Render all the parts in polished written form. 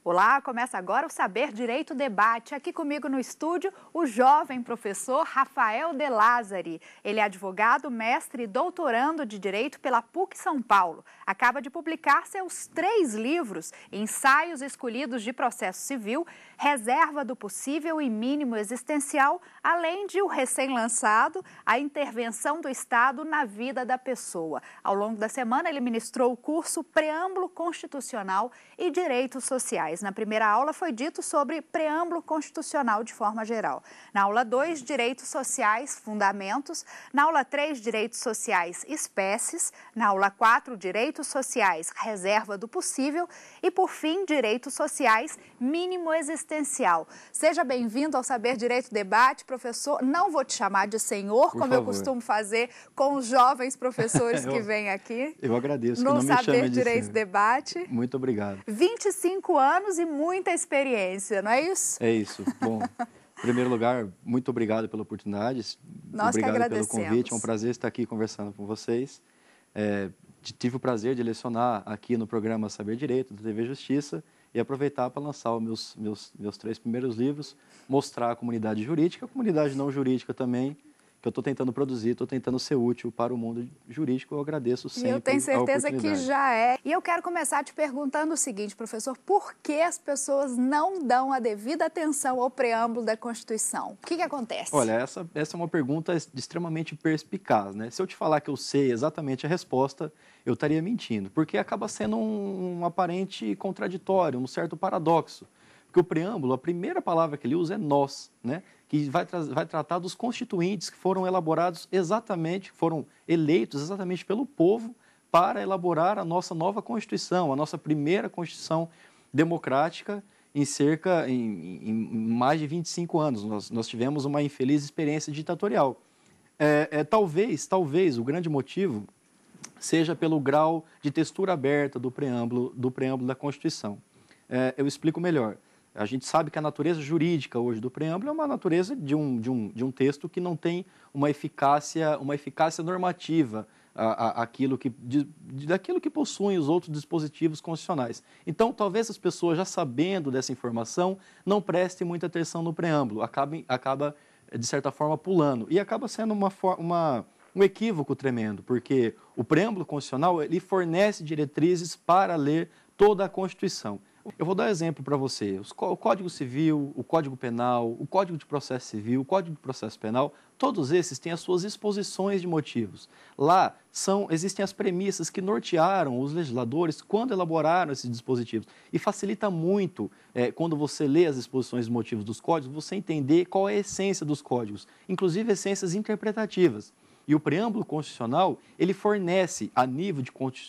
Olá, começa agora o Saber Direito Debate. Aqui comigo no estúdio, o jovem professor Rafael De Lázari. Ele é advogado, mestre e doutorando de Direito pela PUC São Paulo. Acaba de publicar seus 3 livros, Ensaios Escolhidos de Processo Civil, Reserva do Possível e Mínimo Existencial, além de o recém-lançado, A Intervenção do Estado na Vida da Pessoa. Ao longo da semana, ele ministrou o curso Preâmbulo Constitucional e Direitos Sociais. Na primeira aula foi dito sobre preâmbulo constitucional de forma geral. Na aula 2, direitos sociais, fundamentos. Na aula 3, direitos sociais, espécies. Na aula 4, direitos sociais, reserva do possível. E, por fim, direitos sociais, mínimo existencial. Seja bem-vindo ao Saber Direito Debate, professor. Não vou te chamar de senhor, como eu costumo fazer com os jovens professores que vêm aqui. Eu agradeço. No Saber Direito Debate. Muito obrigado. 25 anos e muita experiência, não é isso? É isso. Bom, em primeiro lugar, muito obrigado pela oportunidade. Nós que agradecemos pelo convite. É um agradecemos. prazer estar aqui conversando com vocês. Tive o prazer de lecionar aqui no programa Saber Direito, da TV Justiça, e aproveitar para lançar os meus 3 primeiros livros, mostrar a comunidade jurídica, a comunidade não jurídica também, que eu estou tentando produzir, estou tentando ser útil para o mundo jurídico. Eu agradeço sempre a oportunidade. E eu tenho certeza que já é. E eu quero começar te perguntando o seguinte, professor, por que as pessoas não dão a devida atenção ao preâmbulo da Constituição? O que acontece? Olha, essa é uma pergunta extremamente perspicaz, né? Se eu te falar que eu sei exatamente a resposta, eu estaria mentindo, porque acaba sendo um aparente contraditório, um certo paradoxo. Porque o preâmbulo, a primeira palavra que ele usa é nós, né? Que vai tratar dos constituintes que foram elaborados exatamente, foram eleitos exatamente pelo povo para elaborar a nossa nova Constituição, a nossa primeira Constituição democrática em mais de 25 anos. Nós tivemos uma infeliz experiência ditatorial. Talvez o grande motivo seja pelo grau de textura aberta do preâmbulo da Constituição. Eu explico melhor. A gente sabe que a natureza jurídica hoje do preâmbulo é uma natureza de um texto que não tem uma eficácia normativa daquilo que possuem os outros dispositivos constitucionais. Então, talvez as pessoas, já sabendo dessa informação, não prestem muita atenção no preâmbulo, acaba de certa forma, pulando. E acaba sendo um equívoco tremendo, porque o preâmbulo constitucional ele fornece diretrizes para ler toda a Constituição. Eu vou dar um exemplo para você. O Código Civil, o Código Penal, o Código de Processo Civil, o Código de Processo Penal, todos esses têm as suas exposições de motivos. Lá existem as premissas que nortearam os legisladores quando elaboraram esses dispositivos. E facilita muito, quando você lê as exposições de motivos dos códigos, você entender qual é a essência dos códigos, inclusive essências interpretativas. E o preâmbulo constitucional, ele fornece, a nível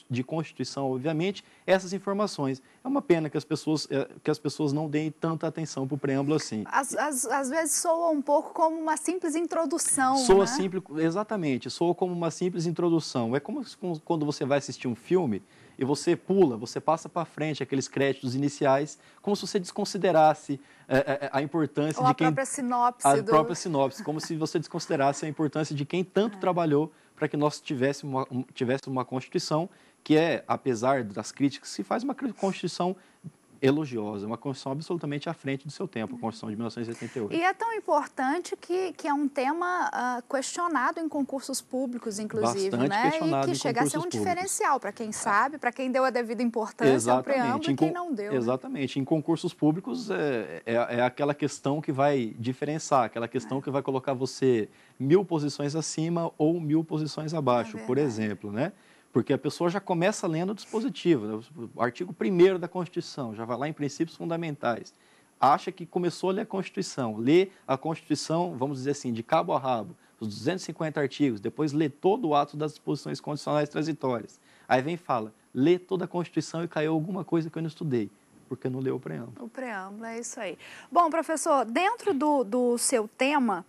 de Constituição, obviamente, essas informações. É uma pena que as pessoas não deem tanta atenção para o preâmbulo assim. Às vezes soa um pouco como uma simples introdução, Soa né? simples, exatamente, soa como uma simples introdução. É como quando você vai assistir um filme e você passa para frente aqueles créditos iniciais, como se você desconsiderasse a importância Ou de quem... a própria sinopse. A própria sinopse, como se você desconsiderasse a importância de quem tanto trabalhou para que nós tivéssemos uma Constituição que apesar das críticas, se faz uma Constituição elogiosa, uma Constituição absolutamente à frente do seu tempo, a Constituição de 1988. E é tão importante que é um tema questionado em concursos públicos, inclusive, Bastante né? questionado E que chega a ser um diferencial para quem sabe, para quem deu a devida importância ao preâmbulo e quem não deu. Exatamente. Né? Em concursos públicos é aquela questão que vai diferenciar, aquela questão que vai colocar você 1000 posições acima ou 1000 posições abaixo, por exemplo, né? Porque a pessoa já começa lendo o dispositivo, né? O artigo 1º da Constituição, já vai lá em princípios fundamentais. Acha que começou a ler a Constituição, lê a Constituição, vamos dizer assim, de cabo a rabo, os 250 artigos, depois lê todo o ato das disposições constitucionais transitórias. Aí vem e fala, lê toda a Constituição e caiu alguma coisa que eu não estudei, porque não leu o preâmbulo. O preâmbulo, é isso aí. Bom, professor, dentro do seu tema,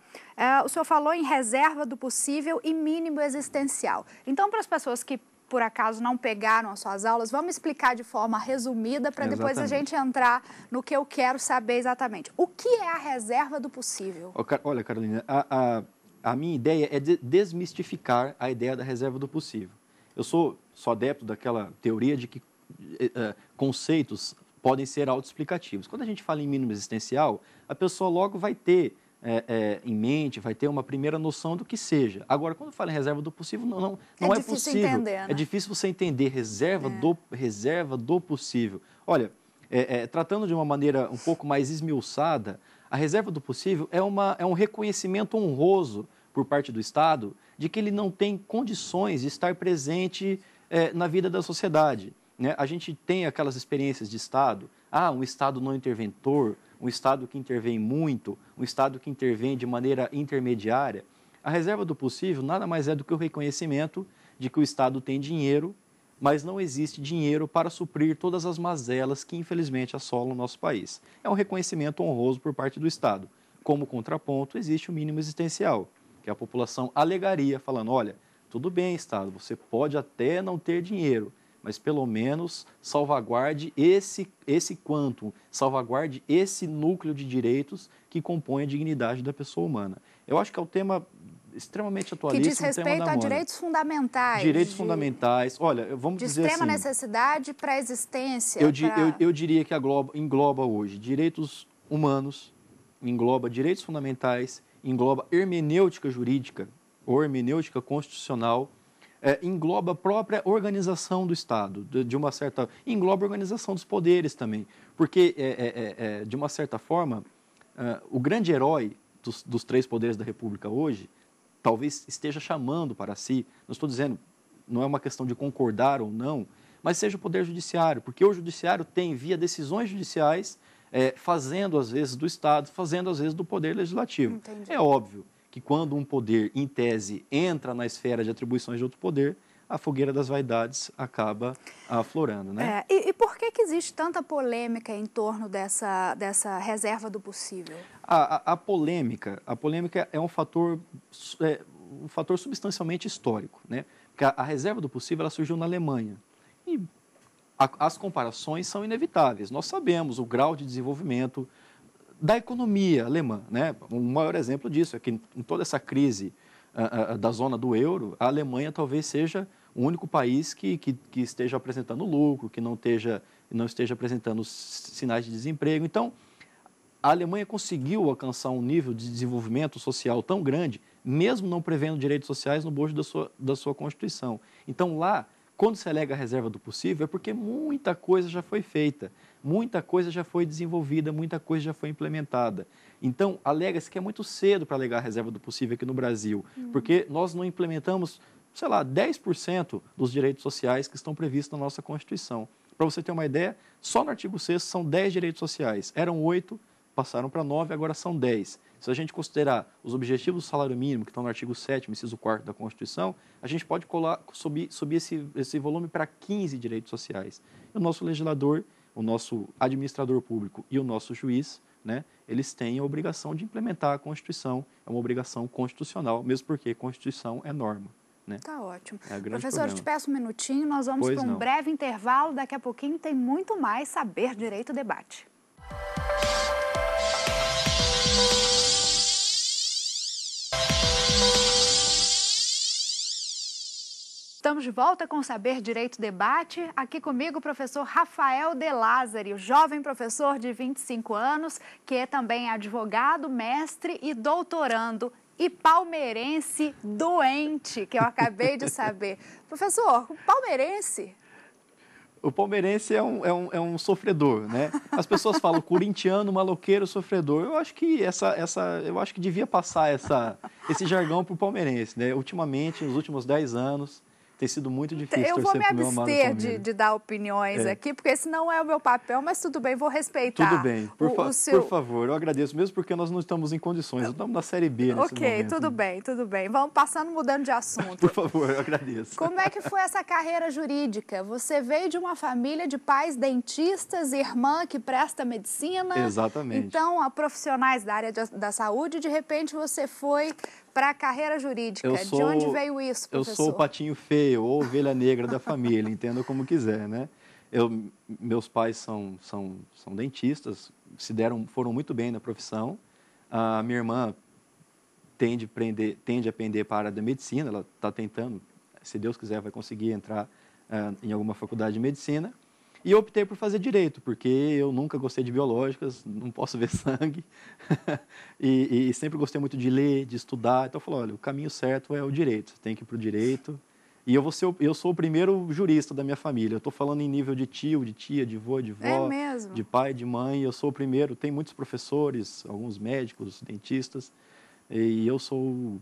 o senhor falou em reserva do possível e mínimo existencial. Então, para as pessoas que por acaso não pegaram as suas aulas, vamos explicar de forma resumida para depois a gente entrar no que eu quero saber exatamente. O que é a reserva do possível? Olha, Carolina, a minha ideia é desmistificar a ideia da reserva do possível. Eu sou adepto daquela teoria de que conceitos podem ser autoexplicativos. Quando a gente fala em mínimo existencial, a pessoa logo vai ter em mente, vai ter uma primeira noção do que seja. Agora, quando fala em reserva do possível, não é possível. Entender, né? É difícil você entender reserva do possível. Olha, tratando de uma maneira um pouco mais esmiuçada, a reserva do possível é um reconhecimento honroso por parte do Estado de que ele não tem condições de estar presente na vida da sociedade. Né? A gente tem aquelas experiências de Estado, um Estado não interventor, um Estado que intervém muito, um Estado que intervém de maneira intermediária. A reserva do possível nada mais é do que o reconhecimento de que o Estado tem dinheiro, mas não existe dinheiro para suprir todas as mazelas que, infelizmente, assolam o nosso país. É um reconhecimento honroso por parte do Estado. Como contraponto, existe o mínimo existencial, que a população alegaria, falando, olha, tudo bem, Estado, você pode até não ter dinheiro, mas pelo menos salvaguarde esse quantum, salvaguarde esse núcleo de direitos que compõe a dignidade da pessoa humana. Eu acho que é um tema extremamente atualíssimo. Que diz respeito a direitos fundamentais. Direitos fundamentais. Olha, vamos dizer assim... De extrema necessidade para a existência. Eu diria que engloba hoje direitos humanos, engloba direitos fundamentais, engloba hermenêutica jurídica ou hermenêutica constitucional, engloba a própria organização do Estado, de uma certa... engloba a organização dos poderes também, porque, de uma certa forma, o grande herói dos três poderes da República hoje talvez esteja chamando para si, não estou dizendo, não é uma questão de concordar ou não, mas seja o Poder Judiciário, porque o Judiciário tem, via decisões judiciais, fazendo às vezes do Estado, fazendo às vezes do Poder Legislativo. Entendi. É óbvio que quando um poder, em tese, entra na esfera de atribuições de outro poder, a fogueira das vaidades acaba aflorando, né? E por que existe tanta polêmica em torno dessa reserva do possível? A polêmica é um fator substancialmente histórico, né? Porque a reserva do possível ela surgiu na Alemanha. E as comparações são inevitáveis. Nós sabemos o grau de desenvolvimento da economia alemã, né? O maior exemplo disso é que em toda essa crise da zona do euro, a Alemanha talvez seja o único país que esteja apresentando lucro, que não esteja apresentando sinais de desemprego. Então, a Alemanha conseguiu alcançar um nível de desenvolvimento social tão grande, mesmo não prevendo direitos sociais no bojo da sua Constituição. Então, lá, quando se alega a reserva do possível, é porque muita coisa já foi feita, muita coisa já foi desenvolvida, muita coisa já foi implementada. Então, alega-se que é muito cedo para alegar a reserva do possível aqui no Brasil, porque nós não implementamos, 10% dos direitos sociais que estão previstos na nossa Constituição. Para você ter uma ideia, só no artigo 6º são 10 direitos sociais. Eram 8, passaram para 9, agora são 10. Se a gente considerar os objetivos do salário mínimo, que estão no artigo 7º, inciso 4º da Constituição, a gente pode subir esse volume para 15 direitos sociais. E o nosso legislador, o nosso administrador público e o nosso juiz, né, eles têm a obrigação de implementar a Constituição, é uma obrigação constitucional, mesmo porque Constituição é norma. Tá ótimo. Professor, eu te peço um minutinho, nós vamos para um breve intervalo, daqui a pouquinho tem muito mais Saber Direito Debate. Estamos de volta com o Saber Direito Debate. Aqui comigo o professor Rafael De Lázari, o jovem professor de 25 anos, que é também advogado, mestre e doutorando, e palmeirense doente, que eu acabei de saber. Professor, o palmeirense... O palmeirense é um sofredor, né? As pessoas falam corintiano, maloqueiro, sofredor. Eu acho que eu acho que devia passar esse jargão para o palmeirense, né? Ultimamente, nos últimos 10 anos, tem sido muito difícil torcer pro meu amado Palmeiras. Eu vou me abster de dar opiniões aqui, porque esse não é o meu papel, mas tudo bem, vou respeitar. Tudo bem, por favor, eu agradeço, mesmo porque nós não estamos em condições, nós estamos na Série B nesse momento. Ok, tudo bem. Vamos mudando de assunto. Por favor, eu agradeço. Como é que foi essa carreira jurídica? Você veio de uma família de pais dentistas, irmã que presta medicina. Exatamente. Então, profissionais da área da saúde, de repente você foi para a carreira jurídica. De onde veio isso, professor? Eu sou o patinho feio ou ovelha negra da família, entenda como quiser, né? Meus pais são dentistas, foram muito bem na profissão. A minha irmã tende a pender para a área da medicina, ela está tentando, se Deus quiser, vai conseguir entrar em alguma faculdade de medicina. E eu optei por fazer direito, porque eu nunca gostei de biológicas, não posso ver sangue, e sempre gostei muito de ler, de estudar. Então eu falei, olha, o caminho certo é o direito, você tem que ir para o direito. E eu sou o primeiro jurista da minha família. Eu estou falando em nível de tio, de tia, de vô, de É vó, mesmo? de pai, de mãe. Eu sou o primeiro. Tem muitos professores, alguns médicos, dentistas, e eu sou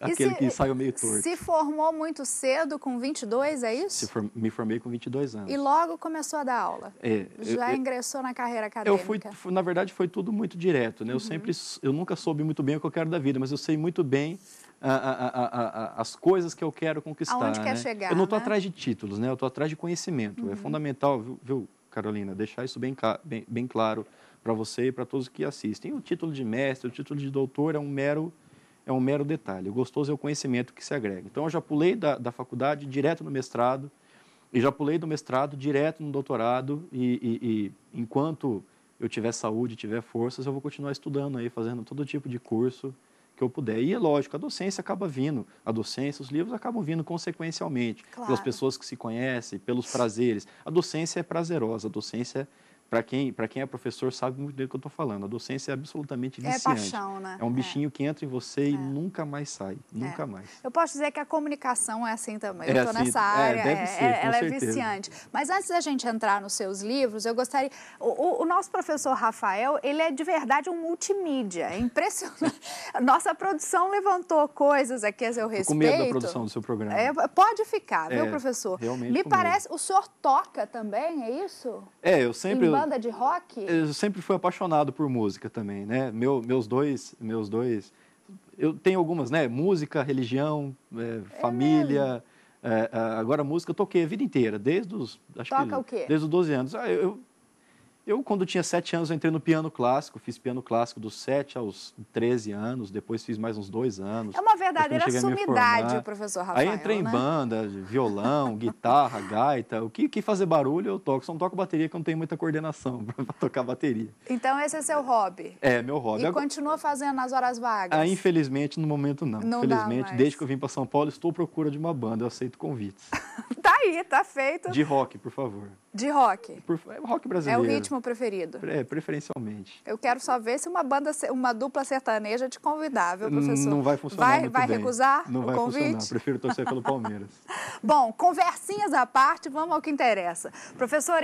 aquele que saiu meio torto. Se formou muito cedo, com 22, é isso? Me formei com 22 anos. E logo começou a dar aula? Já ingressou na carreira acadêmica? Na verdade, foi tudo muito direto, né? Eu nunca soube muito bem o que eu quero da vida, mas eu sei muito bem as coisas que eu quero conquistar. Aonde né? quer chegar, Eu não estou né? atrás de títulos, né? Eu estou atrás de conhecimento. É fundamental, viu, Carolina, deixar isso bem claro para você e para todos que assistem. O título de mestre, o título de doutor é um mero detalhe. O gostoso é o conhecimento que se agrega. Então, eu já pulei da faculdade direto no mestrado, e já pulei do mestrado direto no doutorado, e enquanto eu tiver saúde, tiver forças, eu vou continuar estudando aí, fazendo todo tipo de curso que eu puder. E é lógico, a docência acaba vindo, os livros acabam vindo consequencialmente, Claro. pelas pessoas que se conhecem, pelos prazeres. A docência é prazerosa, a docência, para quem é professor, sabe muito bem do que eu estou falando. A docência é absolutamente viciante. É paixão, né? É um bichinho que entra em você e nunca mais sai, nunca mais. Eu posso dizer que a comunicação é assim também. Eu estou assim, nessa área, deve ser, ela é certeza. viciante. Mas antes da gente entrar nos seus livros, eu gostaria... O nosso professor Rafael, ele é de verdade um multimídia, é impressionante. Nossa produção levantou coisas aqui a seu respeito. Com medo da produção do seu programa. Pode ficar, viu, professor? Realmente Me parece, o senhor toca também, é isso? Eu sempre... Em banda de rock? Eu sempre fui apaixonado por música também, né? Meus dois... Eu tenho algumas, né? Música, religião, família. Agora, música eu toquei a vida inteira, desde os... Toca o quê? Desde os 12 anos. Eu, quando tinha 7 anos, eu entrei no piano clássico, fiz piano clássico dos 7 aos 13 anos, depois fiz mais uns 2 anos. É uma verdadeira sumidade, professor Rafael, Aí entrei em né? banda, violão, guitarra, gaita, o que fazer barulho eu toco, só não toco bateria que eu não tenho muita coordenação para tocar bateria. Então esse é seu hobby? É, meu hobby. E continua fazendo nas horas vagas? Infelizmente, no momento não. Infelizmente, desde que eu vim para São Paulo, estou à procura de uma banda, eu aceito convites. Tá aí, tá feito. De rock, por favor. De rock? Rock brasileiro. É o ritmo preferido? Preferencialmente. Eu quero só ver se uma dupla sertaneja te convidar, viu, professor? Não vai funcionar muito Vai bem. recusar Não o vai convite? funcionar, prefiro torcer pelo Palmeiras. Bom, conversinhas à parte, vamos ao que interessa. Professor,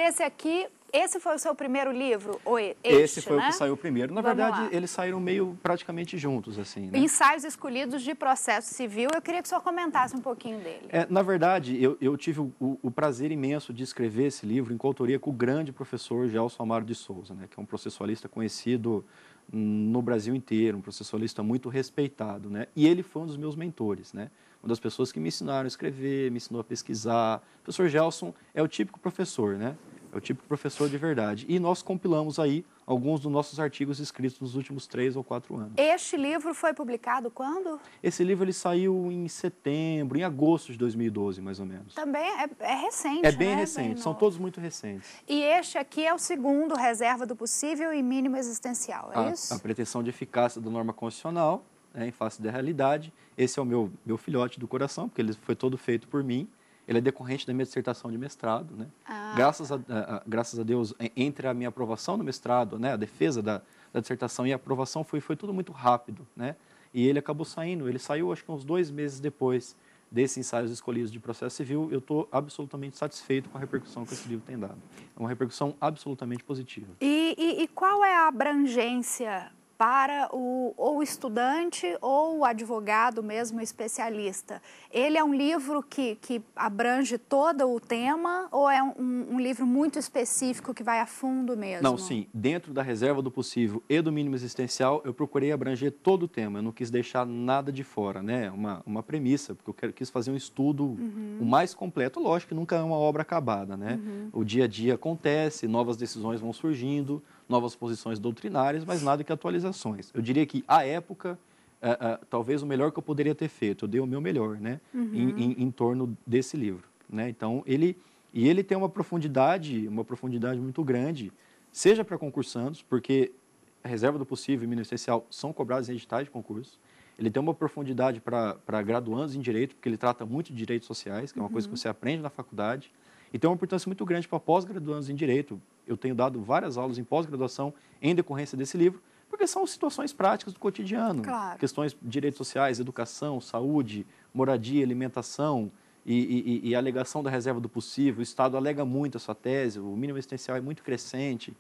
esse foi o seu primeiro livro? Esse foi, né? O que saiu primeiro. Na verdade, eles saíram meio praticamente juntos, assim, né? Ensaios Escolhidos de Processo Civil. Eu queria que o senhor comentasse um pouquinho dele. Na verdade, eu tive o prazer imenso de escrever esse livro em coautoria com o grande professor Gelson Amaro de Souza, né? Que é um processualista conhecido no Brasil inteiro, um processualista muito respeitado, né? E ele foi um dos meus mentores, né? Uma das pessoas que me ensinaram a escrever, me ensinou a pesquisar. O professor Gelson é o típico professor, né? É o típico professor de verdade. E nós compilamos aí alguns dos nossos artigos escritos nos últimos 3 ou 4 anos. Este livro foi publicado quando? Esse livro ele saiu em setembro, em agosto de 2012, mais ou menos. Também é recente, É bem né? recente, são todos muito recentes. E este aqui é o segundo, Reserva do Possível e Mínimo Existencial, é isso? A pretensão de eficácia da norma constitucional, em face da realidade. Esse é o meu filhote do coração, porque ele foi todo feito por mim. Ele é decorrente da minha dissertação de mestrado, né? Graças a Deus, entre a minha aprovação no mestrado, né, a defesa da dissertação e a aprovação foi tudo muito rápido, né? E ele acabou saindo, ele saiu acho que uns 2 meses depois desses ensaios escolhidos de processo civil. Eu estou absolutamente satisfeito com a repercussão que esse livro tem dado. É uma repercussão absolutamente positiva. E qual é a abrangência para o estudante ou o advogado mesmo especialista? Ele é um livro que abrange todo o tema ou é um livro muito específico que vai a fundo mesmo? Não, sim. Dentro da reserva do possível e do mínimo existencial, eu procurei abranger todo o tema. Eu não quis deixar nada de fora, né? Uma premissa, porque eu quis fazer um estudo o mais completo. Lógico que nunca é uma obra acabada, né? O dia a dia acontece, novas decisões vão surgindo, novas posições doutrinárias, mas nada que atualizações. Eu diria que, à época, talvez o melhor que eu poderia ter feito, eu dei o meu melhor, né, em torno desse livro, né? Então, ele tem uma profundidade muito grande, seja para concursandos, porque a reserva do possível e o mínimo essencial são cobrados em editais de concurso. Ele tem uma profundidade para graduandos em direito, porque ele trata muito de direitos sociais, que é uma coisa que você aprende na faculdade. E tem uma importância muito grande para pós-graduandos em Direito. Eu tenho dado várias aulas em pós-graduação em decorrência desse livro, porque são situações práticas do cotidiano. Claro. Questões de direitos sociais, educação, saúde, moradia, alimentação e a alegação da reserva do possível. O Estado alega muito a sua tese, o mínimo existencial é muito crescente.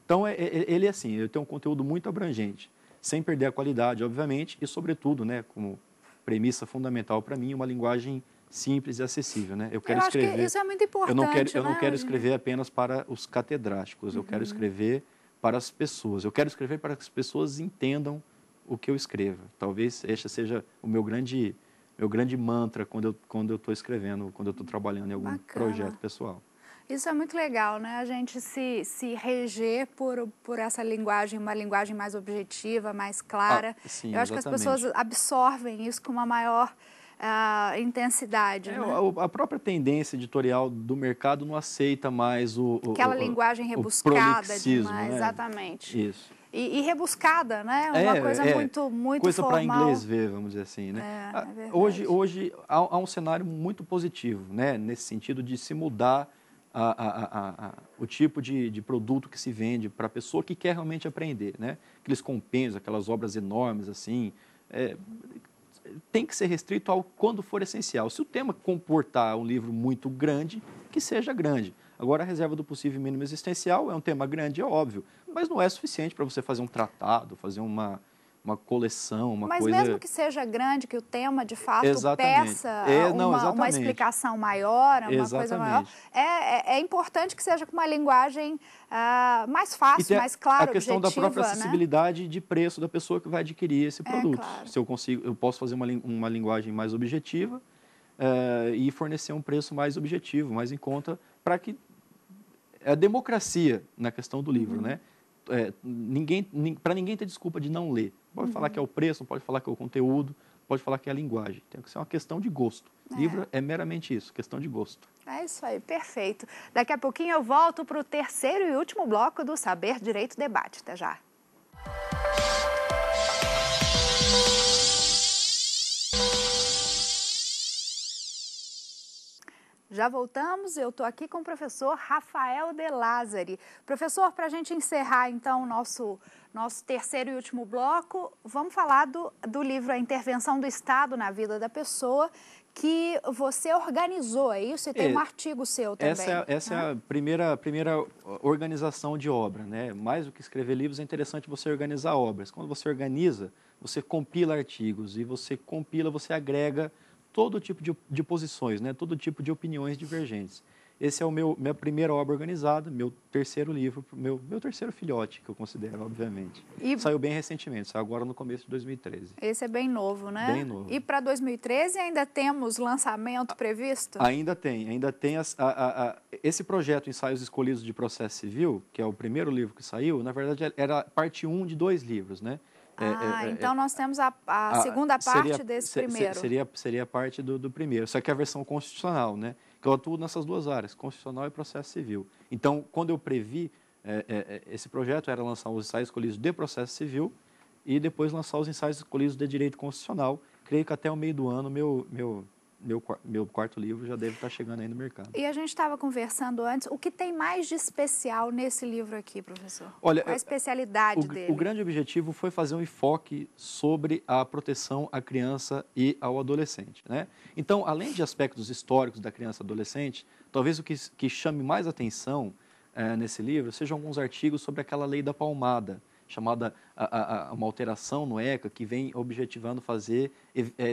Então, ele é assim, ele tem um conteúdo muito abrangente, sem perder a qualidade, obviamente, e, sobretudo, né, como premissa fundamental para mim, uma linguagem simples e acessível, né? Eu quero acho escrever. Que isso é muito importante. Eu não quero escrever apenas para os catedráticos. Eu quero escrever para as pessoas. Eu quero escrever para que as pessoas entendam o que eu escrevo. Talvez este seja o meu grande mantra quando eu estou escrevendo, quando eu estou trabalhando em algum projeto pessoal. Isso é muito legal, né? A gente se reger por essa linguagem, uma linguagem mais objetiva, mais clara. Sim, eu acho que as pessoas absorvem isso com uma maior intensidade. Né? A própria tendência editorial do mercado não aceita mais aquela linguagem rebuscada demais, né? Exatamente. Isso. E rebuscada, né? Uma coisa muito coisa formal. Coisa para inglês ver, vamos dizer assim, né? Hoje há um cenário muito positivo, né? Nesse sentido de se mudar o tipo de produto que se vende para a pessoa que quer realmente aprender, né? Aqueles compêndios, aquelas obras enormes assim, tem que ser restrito ao quando for essencial. Se o tema comportar um livro muito grande, que seja grande. Agora, a reserva do possível mínimo existencial é um tema grande, é óbvio, mas não é suficiente para você fazer um tratado, fazer uma coleção, uma coisa... Mas mesmo que seja grande, que o tema, de fato, peça uma explicação maior, uma coisa maior, é importante que seja com uma linguagem mais fácil, mais clara, a questão objetiva, da própria acessibilidade de preço da pessoa que vai adquirir esse produto. Claro. Se eu posso fazer uma linguagem mais objetiva e fornecer um preço mais objetivo, mais em conta, para que a democracia na questão do livro, né? Para ninguém ter desculpa de não ler. Pode falar que é o preço, não pode falar que é o conteúdo, pode falar que é a linguagem. Tem que ser uma questão de gosto. Livro é meramente isso, questão de gosto. É isso aí, perfeito. Daqui a pouquinho eu volto para o terceiro e último bloco do Saber Direito Debate. Até já. Já voltamos, eu estou aqui com o professor Rafael De Lázari. Professor, para a gente encerrar então o nosso terceiro e último bloco, vamos falar do livro A Intervenção do Estado na Vida da Pessoa, que você organizou, é isso? E tem um artigo seu também. Essa é a primeira organização de obra, né? Mais do que escrever livros, é interessante você organizar obras. Quando você organiza, você compila artigos, e você agrega todo tipo de posições, né? Todo tipo de opiniões divergentes. Esse é minha primeira obra organizada, meu terceiro livro, meu terceiro filhote, que eu considero, obviamente. Saiu bem recentemente, saiu agora no começo de 2013. Esse é bem novo, né? Bem novo. E para 2013 ainda temos lançamento previsto? Ainda tem esse projeto Ensaios Escolhidos de Processo Civil, que é o primeiro livro que saiu, na verdade era parte 1 de 2 livros, né? Então nós temos a segunda parte desse primeiro. Seria parte do primeiro, só que é a versão constitucional, né? Que eu atuo nessas duas áreas, constitucional e processo civil. Então, quando eu previ, esse projeto era lançar os ensaios escolhidos de processo civil e depois lançar os ensaios escolhidos de direito constitucional. Creio que até o meio do ano meu quarto livro já deve estar chegando aí no mercado. E a gente estava conversando antes, o que tem mais de especial nesse livro aqui, professor? Olha, qual a especialidade dele? O grande objetivo foi fazer um enfoque sobre a proteção à criança e ao adolescente, né? Então, além de aspectos históricos da criança e adolescente, talvez o que chame mais atenção nesse livro sejam alguns artigos sobre aquela lei da palmada, chamada uma alteração no ECA, que vem objetivando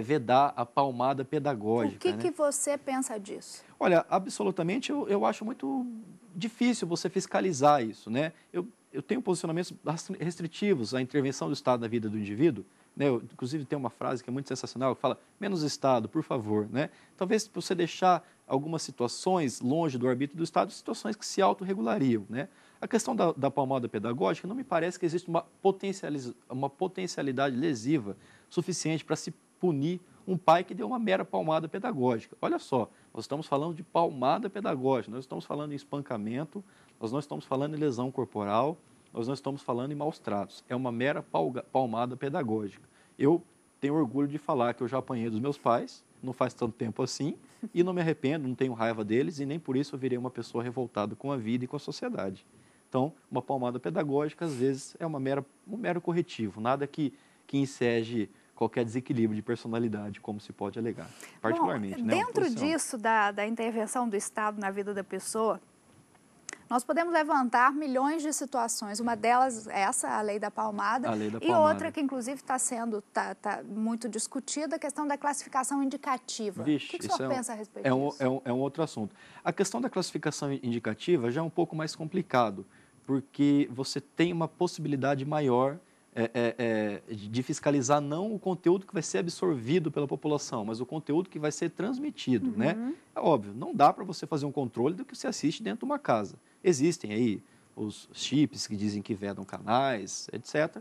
vedar a palmada pedagógica. O que você pensa disso? Olha, absolutamente, eu acho muito difícil você fiscalizar isso, né? Eu tenho posicionamentos restritivos à intervenção do Estado na vida do indivíduo, né? Inclusive, tem uma frase que é muito sensacional, que fala, menos Estado, por favor, né? Talvez você deixar algumas situações longe do arbítrio do Estado, situações que se autorregulariam, né? A questão da palmada pedagógica, não me parece que existe uma potencialidade lesiva suficiente para se punir um pai que deu uma mera palmada pedagógica. Olha só, nós estamos falando de palmada pedagógica, nós estamos falando em espancamento, nós não estamos falando em lesão corporal, nós não estamos falando em maus tratos. É uma mera palmada pedagógica. Eu tenho orgulho de falar que eu já apanhei dos meus pais, não faz tanto tempo assim, e não me arrependo, não tenho raiva deles, e nem por isso eu virei uma pessoa revoltada com a vida e com a sociedade. Então, uma palmada pedagógica, às vezes, é um mero corretivo, nada que enseje qualquer desequilíbrio de personalidade, como se pode alegar, particularmente. Bom, dentro disso, da intervenção do Estado na vida da pessoa, nós podemos levantar milhões de situações. Uma delas é essa, a lei da palmada. E outra que, inclusive, está sendo muito discutida, a questão da classificação indicativa. Vixe, o que o senhor pensa a respeito disso? É um outro assunto. A questão da classificação indicativa já é um pouco mais complicado, porque você tem uma possibilidade maior de fiscalizar não o conteúdo que vai ser absorvido pela população, mas o conteúdo que vai ser transmitido, né? É óbvio, não dá para você fazer um controle do que você assiste dentro de uma casa. Existem aí os chips que dizem que vedam canais, etc.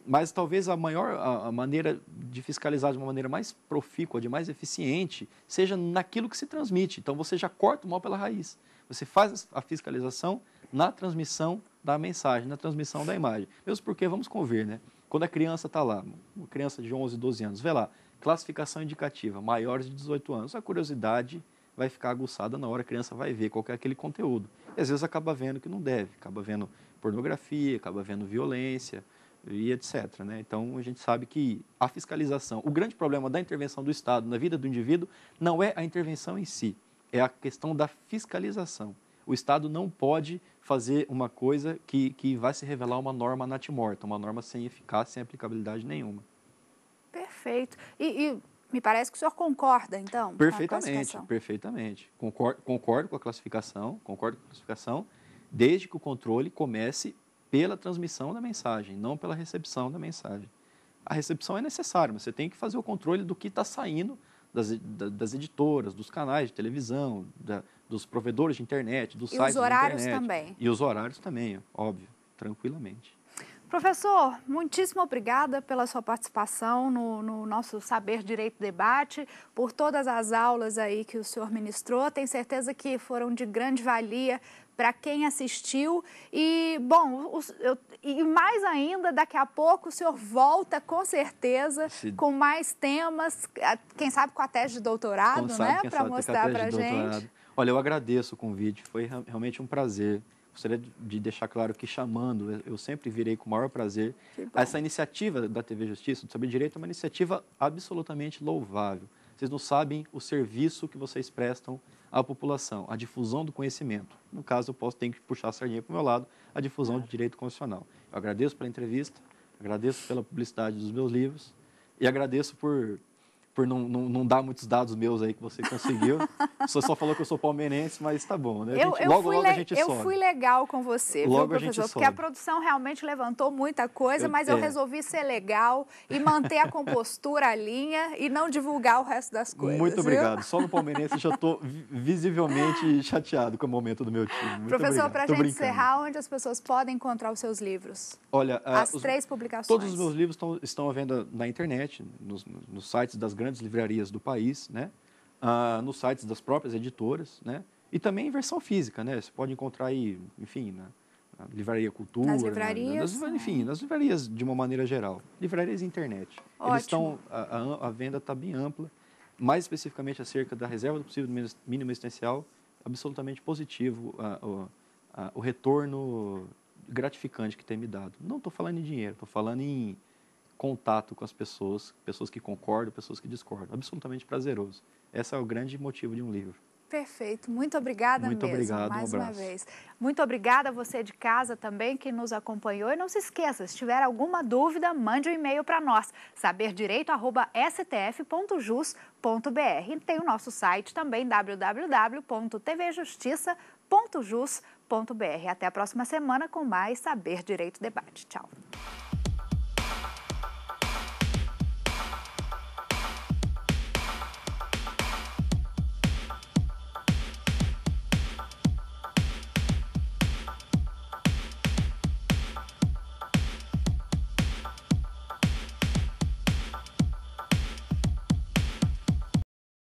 Mas talvez a maneira de fiscalizar de uma maneira mais profícua, de mais eficiente, seja naquilo que se transmite. Então, você já corta o mal pela raiz. Você faz a fiscalização na transmissão da mensagem, na transmissão da imagem. Mesmo porque, vamos convir, né? Quando a criança está lá, uma criança de 11, 12 anos, vê lá, classificação indicativa, maiores de 18 anos, a curiosidade vai ficar aguçada na hora, a criança vai ver qual que é aquele conteúdo. E às vezes acaba vendo que não deve, acaba vendo pornografia, acaba vendo violência e etc. Né? Então, a gente sabe que a fiscalização, o grande problema da intervenção do Estado na vida do indivíduo não é a intervenção em si, é a questão da fiscalização. O Estado não pode fazer uma coisa que vai se revelar uma norma natimorta, uma norma sem eficácia, sem aplicabilidade nenhuma. Perfeito. E me parece que o senhor concorda, então, perfeitamente, com a classificação. Perfeitamente. Concordo com a classificação, desde que o controle comece pela transmissão da mensagem, não pela recepção da mensagem. A recepção é necessária, mas você tem que fazer o controle do que está saindo das editoras, dos canais de televisão, dos provedores de internet, dos sites de internet. E os horários também. E os horários também, óbvio, tranquilamente. Professor, muitíssimo obrigada pela sua participação no nosso Saber Direito Debate, por todas as aulas aí que o senhor ministrou. Tenho certeza que foram de grande valia para quem assistiu. E, bom, e mais ainda, daqui a pouco o senhor volta com certeza com mais temas, quem sabe com a tese de doutorado, né? Para mostrar para a gente. Olha, eu agradeço o convite, foi realmente um prazer. Gostaria de deixar claro que, chamando, eu sempre virei com o maior prazer. Essa iniciativa da TV Justiça, do Saber Direito, é uma iniciativa absolutamente louvável. Vocês não sabem o serviço que vocês prestam à população, a difusão do conhecimento. No caso, eu ter que puxar a sardinha para o meu lado, a difusão de direito constitucional. Eu agradeço pela entrevista, agradeço pela publicidade dos meus livros e agradeço por não dar muitos dados meus aí que você conseguiu. Você só falou que eu sou palmeirense, mas está bom, né? Logo a gente sobe. Eu fui legal com você, logo viu, professor? Porque a produção realmente levantou muita coisa, mas eu resolvi ser legal e manter a compostura, a linha e não divulgar o resto das coisas. Muito obrigado. Só no palmeirense já estou visivelmente chateado com o momento do meu time. Muito professor, para a gente encerrar, onde as pessoas podem encontrar os seus livros? Olha, as 3 publicações. Todos os meus livros estão à venda na internet, nos sites das grandes livrarias do país, né? Nos sites das próprias editoras, né? E também em versão física, né? Você pode encontrar aí, enfim, na Livraria Cultura, nas livrarias, enfim, nas livrarias de uma maneira geral, livrarias e internet. Ótimo. Eles estão, a venda está bem ampla, mais especificamente acerca da reserva do possível mínimo existencial, absolutamente positivo o retorno gratificante que tem me dado. Não estou falando em dinheiro, estou falando em contato com as pessoas que concordam, pessoas que discordam. Absolutamente prazeroso. Esse é o grande motivo de um livro. Perfeito. Muito obrigada mesmo. Muito obrigado, mais um abraço. Uma vez. Muito obrigada a você de casa também que nos acompanhou. E não se esqueça, se tiver alguma dúvida, mande um e-mail para nós, saberdireito@stf.jus.br. E tem o nosso site também, www.tvjustiça.jus.br. Até a próxima semana com mais Saber Direito Debate. Tchau.